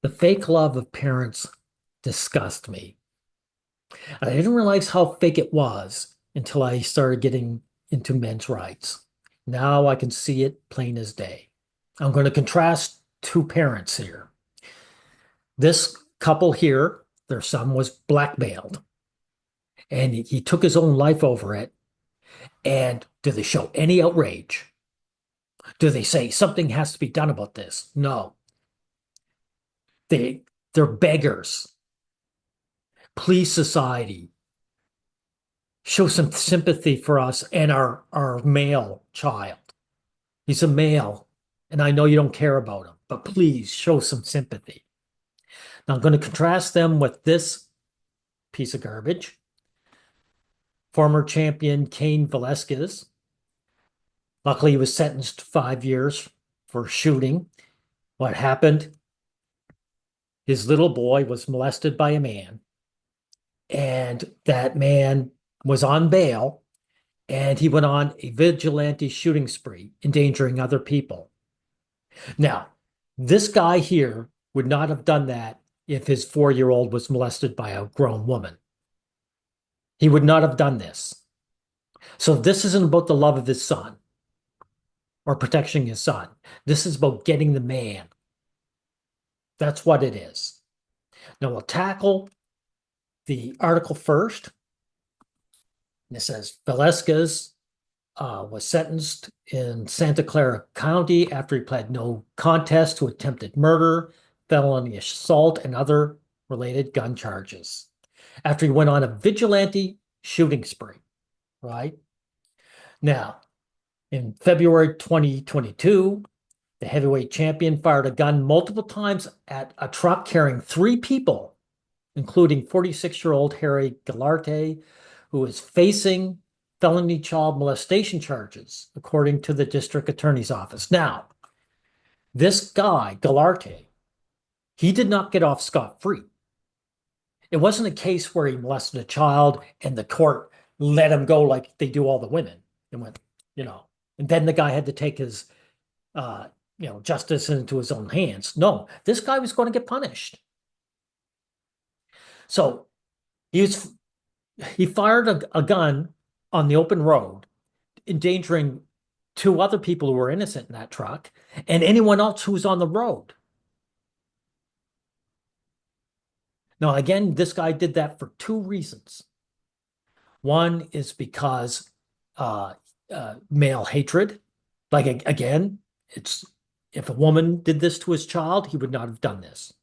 The fake love of parents disgust me. I didn't realize how fake it was until I started getting into men's rights. Now I can see it plain as day. I'm going to contrast two parents here. This couple here, their son was blackmailed and he took his own life over it. And do they show any outrage? Do they say something has to be done about this? No. They're beggars. Please, society, show some sympathy for us and our male child. He's a male, and I know you don't care about him, but please show some sympathy. Now I'm going to contrast them with this piece of garbage. Former champion Cain Velasquez. Luckily, he was sentenced to 5 years for shooting. What happened? His little boy was molested by a man, and that man was on bail, and he went on a vigilante shooting spree, endangering other people. Now, this guy here would not have done that if his 4-year-old was molested by a grown woman. He would not have done this. So this isn't about the love of his son or protecting his son. This is about getting the man. That's what it is. Now we'll tackle the article first. And it says Velasquez was sentenced in Santa Clara County after he pled no contest to attempted murder, felony assault, and other related gun charges. After he went on a vigilante shooting spree, right? Now, in February 2022, the heavyweight champion fired a gun multiple times at a truck carrying 3 people, including 46-year-old Harry Galarte, who is facing felony child molestation charges, according to the district attorney's office. Now, this guy, Galarte, he did not get off scot-free. It wasn't a case where he molested a child and the court let him go like they do all the women. And went, and then the guy had to take his, justice into his own hands. No, this guy was going to get punished. So he fired a gun on the open road, endangering 2 other people who were innocent in that truck and anyone else who was on the road. Now, again, this guy did that for 2 reasons. One is because male hatred. Like, again, it's if a woman did this to his child, he would not have done this.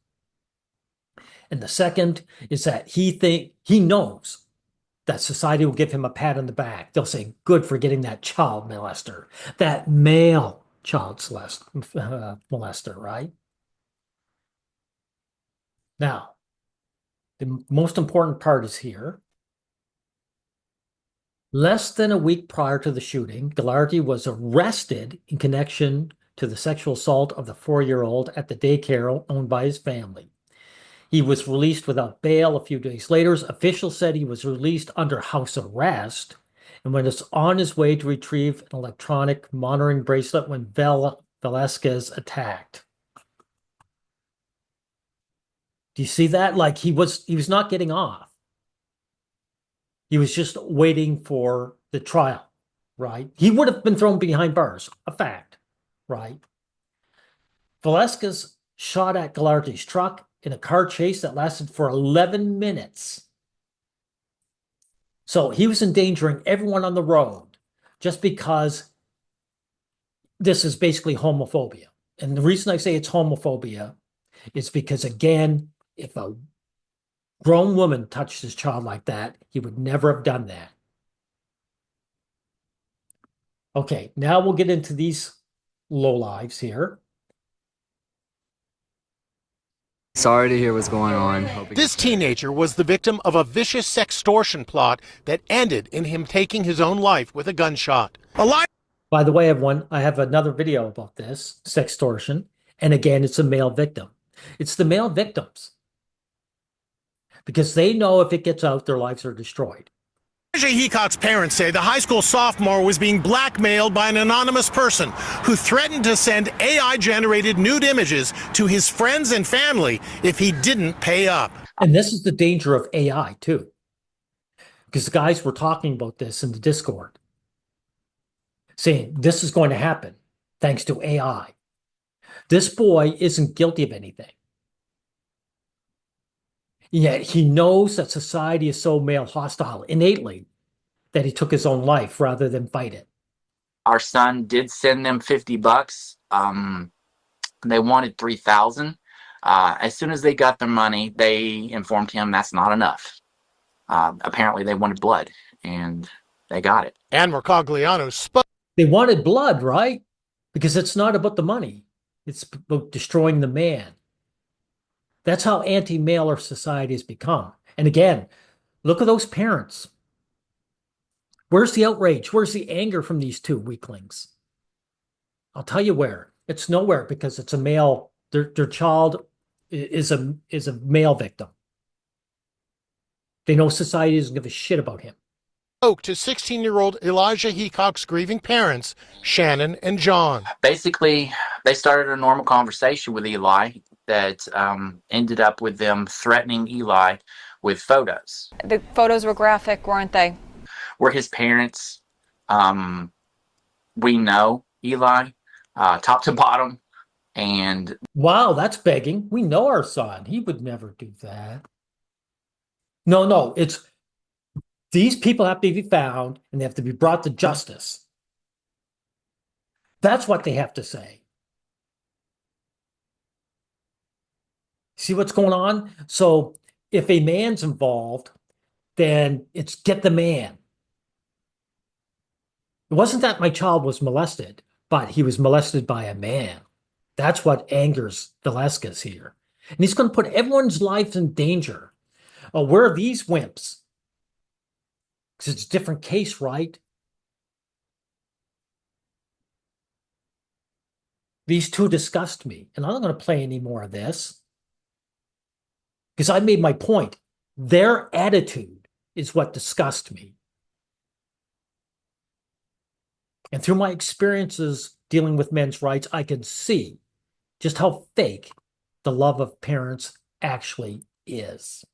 And the second is that he knows that society will give him a pat on the back. They'll say, good for getting that child molester, that male child molester, right? Now, the most important part is here. Less than a week prior to the shooting, Gallardi was arrested in connection to the sexual assault of the 4-year-old at the daycare owned by his family. He was released without bail a few days later. Officials said he was released under house arrest and was on his way to retrieve an electronic monitoring bracelet when Velasquez attacked. Do you see that? Like he was not getting off. He was just waiting for the trial, right? He would have been thrown behind bars, a fact, right? Velasquez shot at Gallardi's truck in a car chase that lasted for 11 minutes. So he was endangering everyone on the road just because this is basically homophobia. And the reason I say it's homophobia is because, again, if a grown woman touched his child like that, he would never have done that. Okay, now we'll get into these lowlives here. Sorry to hear what's going on. This teenager was the victim of a vicious sextortion plot that ended in him taking his own life with a gunshot. By the way, everyone, I have another video about this, sextortion. And again, it's a male victim. It's the male victims. Because they know if it gets out, their lives are destroyed. Elijah Heacock's parents say the high school sophomore was being blackmailed by an anonymous person who threatened to send AI-generated nude images to his friends and family if he didn't pay up. And this is the danger of AI, too. Because the guys were talking about this in the Discord, saying this is going to happen thanks to AI. This boy isn't guilty of anything. Yet he knows that society is so male hostile innately that he took his own life rather than fight it. Our son did send them $50. They wanted 3,000. As soon as they got their money, they informed him that's not enough. Apparently they wanted blood, and they got it. And Mercogliano spoke. They wanted blood, right? Because it's not about the money. It's about destroying the man. That's how anti-male our society has become. And again, look at those parents. Where's the outrage? Where's the anger from these two weaklings? I'll tell you where. It's nowhere, because it's a male. Their child is a male victim. They know society doesn't give a shit about him. Spoke to 16-year-old Elijah Heacock's grieving parents, Shannon and John. Basically, they started a normal conversation with Eli that ended up with them threatening Eli with photos. The photos were graphic, weren't they? We're his parents. We know Eli, top to bottom. And wow, that's begging. We know our son. He would never do that. No, it's these people have to be found and they have to be brought to justice. That's what they have to say. See what's going on? So if a man's involved, then it's get the man. It wasn't that my child was molested, but he was molested by a man. That's what angers Velasquez here. And he's going to put everyone's life in danger. Oh, where are these wimps? Because it's a different case, right? These two disgust me, and I'm not going to play any more of this. Because I made my point. Their attitude is what disgusts me. And through my experiences dealing with men's rights, I can see just how fake the love of parents actually is.